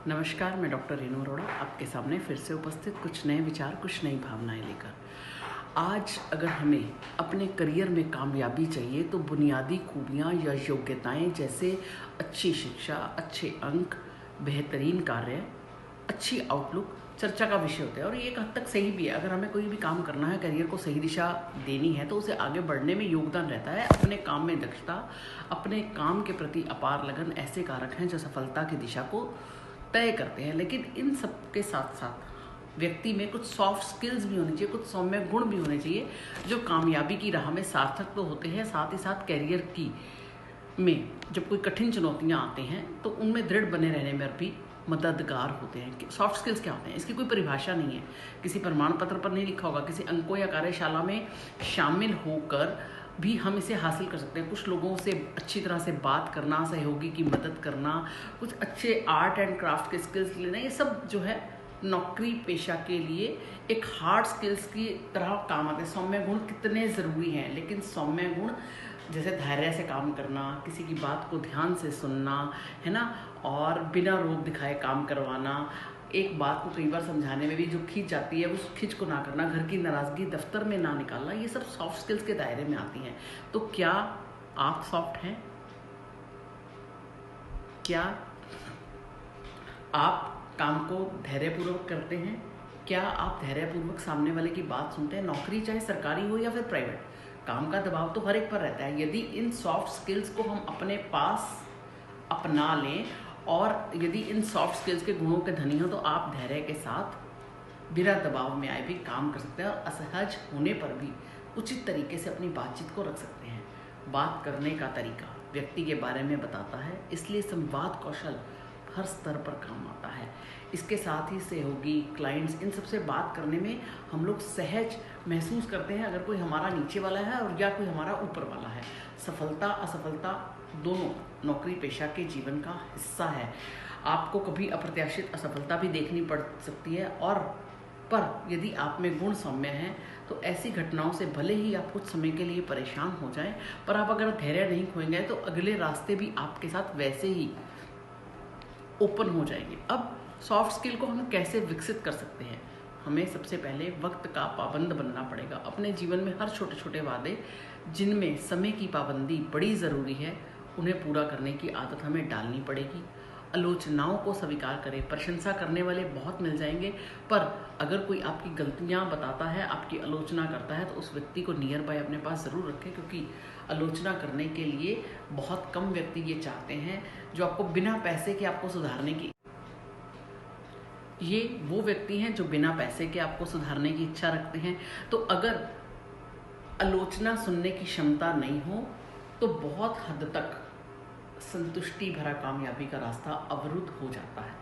नमस्कार, मैं डॉक्टर रेनू अरोड़ा आपके सामने फिर से उपस्थित कुछ नए विचार, कुछ नई भावनाएं लेकर। आज अगर हमें अपने करियर में कामयाबी चाहिए तो बुनियादी खूबियां या योग्यताएं जैसे अच्छी शिक्षा, अच्छे अंक, बेहतरीन कार्य, अच्छी आउटलुक चर्चा का विषय होता है। और ये एक हद तक सही भी है। अगर हमें कोई भी काम करना है, करियर को सही दिशा देनी है, तो उसे आगे बढ़ने में योगदान रहता है। अपने काम में दक्षता, अपने काम के प्रति अपार लगन ऐसे कारक हैं जो सफलता की दिशा को तय करते हैं। लेकिन इन सब के साथ साथ व्यक्ति में कुछ सॉफ्ट स्किल्स भी होनी चाहिए, कुछ सौम्य गुण भी होने चाहिए जो कामयाबी की राह में सार्थक तो होते हैं, साथ ही साथ करियर की में जब कोई कठिन चुनौतियां आते हैं तो उनमें दृढ़ बने रहने में भी मददगार होते हैं। सॉफ्ट स्किल्स क्या होते हैं, इसकी कोई परिभाषा नहीं है, किसी प्रमाण पत्र पर नहीं लिखा होगा, किसी अंकों या कार्यशाला में शामिल होकर भी हम इसे हासिल कर सकते हैं। कुछ लोगों से अच्छी तरह से बात करना, सहयोगी की मदद करना, कुछ अच्छे आर्ट एंड क्राफ्ट के स्किल्स लेना, ये सब जो है नौकरी पेशा के लिए एक हार्ड स्किल्स की तरह काम आते हैं। सौम्य गुण कितने ज़रूरी हैं, लेकिन सौम्य गुण जैसे धैर्य से काम करना, किसी की बात को ध्यान से सुनना, है ना, और बिना रोक दिखाए काम करवाना, एक बात को कई बार समझाने में भी जो खींच जाती है उस खींच को ना करना, घर की नाराज़गी दफ्तर में ना निकालना, ये सब सॉफ्ट स्किल्स के दायरे में आती हैं। तो क्या आप सॉफ्ट हैं? क्या आप काम को धैर्यपूर्वक करते हैं? क्या आप धैर्यपूर्वक सामने वाले की बात सुनते हैं? नौकरी चाहे सरकारी हो या फिर प्राइवेट, काम का दबाव तो हर एक पर रहता है। यदि इन सॉफ्ट स्किल्स को हम अपने पास अपना लें और यदि इन सॉफ्ट स्किल्स के गुणों के धनी हो तो आप धैर्य के साथ बिना दबाव में आए भी काम कर सकते हैं और असहज होने पर भी उचित तरीके से अपनी बातचीत को रख सकते हैं। बात करने का तरीका व्यक्ति के बारे में बताता है, इसलिए संवाद कौशल हर स्तर पर काम आता है। इसके साथ ही सहयोगी, क्लाइंट्स, इन सबसे बात करने में हम लोग सहज महसूस करते हैं अगर कोई हमारा नीचे वाला है और या कोई हमारा ऊपर वाला है। सफलता असफलता दोनों नौकरी पेशा के जीवन का हिस्सा है। आपको कभी अप्रत्याशित असफलता भी देखनी पड़ सकती है, और पर यदि आप में गुण सौम्य हैं तो ऐसी घटनाओं से भले ही आप कुछ समय के लिए परेशान हो जाएं, पर आप अगर धैर्य नहीं खोएंगे तो अगले रास्ते भी आपके साथ वैसे ही ओपन हो जाएंगे। अब सॉफ्ट स्किल को हम कैसे विकसित कर सकते हैं? हमें सबसे पहले वक्त का पाबंद बनना पड़ेगा। अपने जीवन में हर छोटे छोटे वादे जिनमें समय की पाबंदी बड़ी ज़रूरी है, उन्हें पूरा करने की आदत हमें डालनी पड़ेगी। आलोचनाओं को स्वीकार करें। प्रशंसा करने वाले बहुत मिल जाएंगे, पर अगर कोई आपकी गलतियां बताता है, आपकी आलोचना करता है, तो उस व्यक्ति को नियर बाय अपने पास ज़रूर रखें, क्योंकि आलोचना करने के लिए बहुत कम व्यक्ति ये चाहते हैं जो आपको बिना पैसे के आपको सुधारने की, ये वो व्यक्ति हैं जो बिना पैसे के आपको सुधारने की इच्छा रखते हैं। तो अगर आलोचना सुनने की क्षमता नहीं हो तो बहुत हद तक संतुष्टि भरा कामयाबी का रास्ता अवरुद्ध हो जाता है।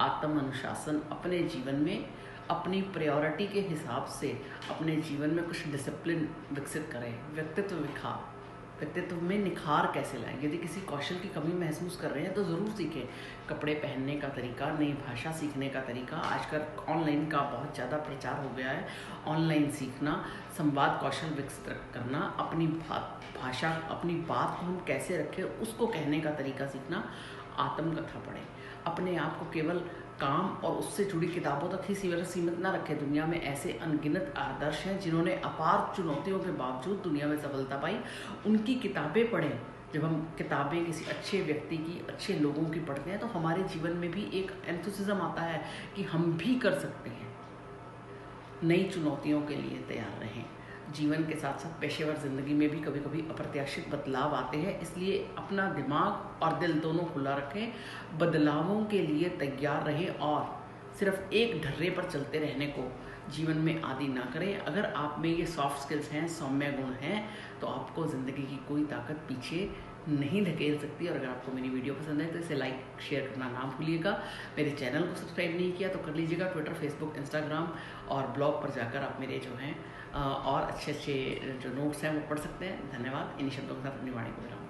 आत्म अनुशासन, अपने जीवन में अपनी प्रायोरिटी के हिसाब से अपने जीवन में कुछ डिसिप्लिन विकसित करें। व्यक्तित्व में निखार कैसे लाएं? यदि किसी कौशल की कमी महसूस कर रहे हैं तो ज़रूर सीखें। कपड़े पहनने का तरीका, नई भाषा सीखने का तरीका, आजकल ऑनलाइन का बहुत ज़्यादा प्रचार हो गया है। ऑनलाइन सीखना, संवाद कौशल विकसित करना, अपनी भाषा, अपनी बात को हम कैसे रखें उसको कहने का तरीका सीखना, आत्मकथा पढ़ें। अपने आप को केवल काम और उससे जुड़ी किताबों तक ही सीमित ना रखें। दुनिया में ऐसे अनगिनत आदर्श हैं जिन्होंने अपार चुनौतियों के बावजूद दुनिया में सफलता पाई। उनकी किताबें पढ़ें। जब हम किताबें किसी अच्छे व्यक्ति की, अच्छे लोगों की पढ़ते हैं तो हमारे जीवन में भी एक एंथुसिज्म आता है कि हम भी कर सकते हैं। नई चुनौतियों के लिए तैयार रहें। जीवन के साथ साथ पेशेवर ज़िंदगी में भी कभी कभी अप्रत्याशित बदलाव आते हैं, इसलिए अपना दिमाग और दिल दोनों खुला रखें। बदलावों के लिए तैयार रहें और सिर्फ एक ढर्रे पर चलते रहने को जीवन में आदी ना करें। अगर आप में ये सॉफ्ट स्किल्स हैं, सौम्य गुण हैं, तो आपको ज़िंदगी की कोई ताकत पीछे नहीं धकेल सकती। और अगर आपको मेरी वीडियो पसंद है तो इसे लाइक शेयर करना ना भूलिएगा। मेरे चैनल को सब्सक्राइब नहीं किया तो कर लीजिएगा। ट्विटर, फेसबुक, इंस्टाग्राम और ब्लॉग पर जाकर आप मेरे जो हैं और अच्छे अच्छे जो नोट्स हैं वो पढ़ सकते हैं। धन्यवाद। इन्हीं शब्दों के साथ अपनी वाणी को विराम।